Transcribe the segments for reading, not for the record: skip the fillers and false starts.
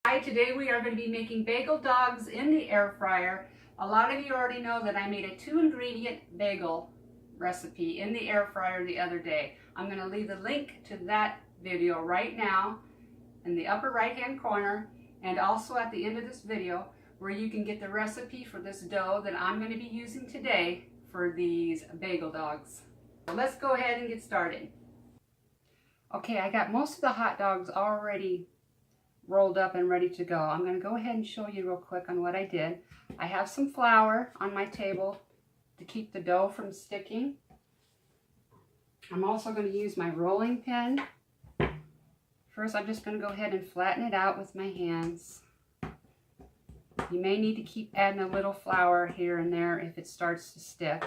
Hi, today we are going to be making bagel dogs in the air fryer. A lot of you already know that I made a 2-ingredient bagel recipe in the air fryer the other day. I'm going to leave the link to that video right now in the upper right hand corner, and also at the end of this video, where you can get the recipe for this dough that I'm going to be using today for these bagel dogs. So let's go ahead and get started. Okay, I got most of the hot dogs already rolled up and ready to go. I'm going to go ahead and show you real quick on what I did. I have some flour on my table to keep the dough from sticking. I'm also going to use my rolling pin. First, I'm just going to go ahead and flatten it out with my hands. You may need to keep adding a little flour here and there if it starts to stick.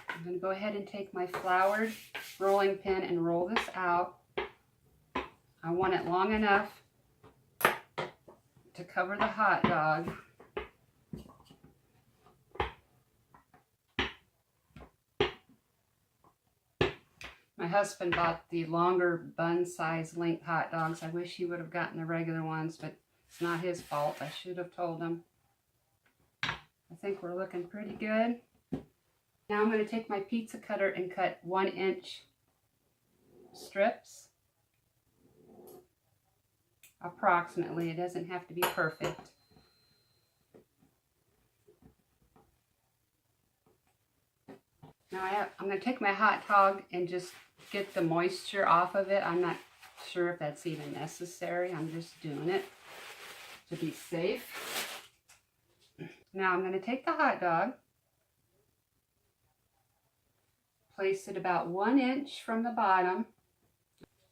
I'm going to go ahead and take my floured rolling pin and roll this out. I want it long enough to cover the hot dog. My husband bought the longer bun size length hot dogs. I wish he would have gotten the regular ones, but it's not his fault. I should have told him. I think we're looking pretty good. Now I'm going to take my pizza cutter and cut 1-inch strips. Approximately. It doesn't have to be perfect. Now I'm going to take my hot dog and just get the moisture off of it. I'm not sure if that's even necessary. I'm just doing it to be safe. Now I'm going to take the hot dog, place it about 1 inch from the bottom,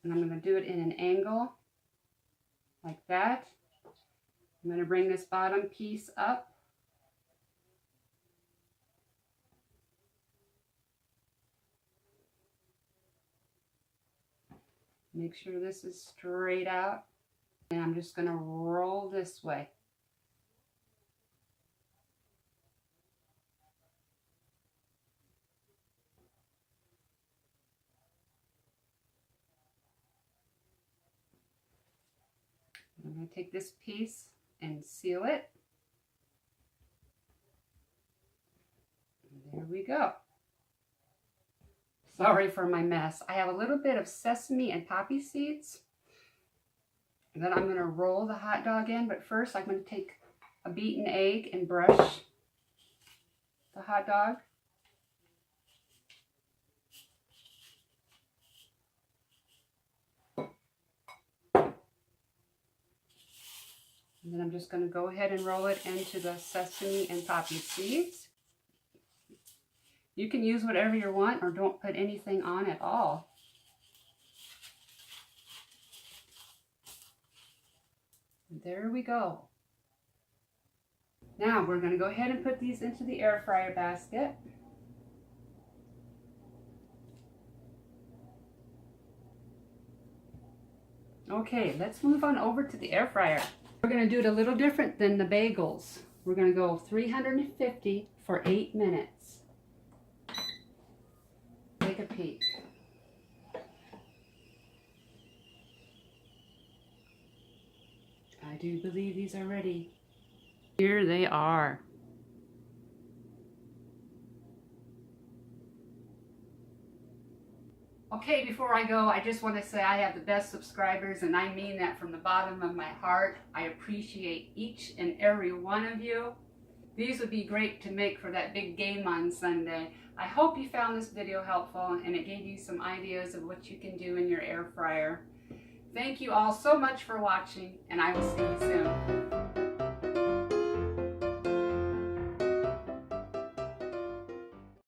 and I'm going to do it in an angle like that. I'm going to bring this bottom piece up. Make sure this is straight out, and I'm just going to roll this way. I'm going to take this piece and seal it. And there we go. Sorry for my mess. I have a little bit of sesame and poppy seeds that I'm going to roll the hot dog in, but first I'm going to take a beaten egg and brush the hot dog. And then I'm just going to go ahead and roll it into the sesame and poppy seeds. You can use whatever you want or don't put anything on at all. And there we go. Now we're going to go ahead and put these into the air fryer basket. Okay, let's move on over to the air fryer. We're going to do it a little different than the bagels. We're going to go 350 for 8 minutes. Take a peek. I do believe these are ready. Here they are. Okay, before I go, I just want to say I have the best subscribers, and I mean that from the bottom of my heart. I appreciate each and every one of you. These would be great to make for that big game on Sunday. I hope you found this video helpful and it gave you some ideas of what you can do in your air fryer. Thank you all so much for watching, and I will see you soon.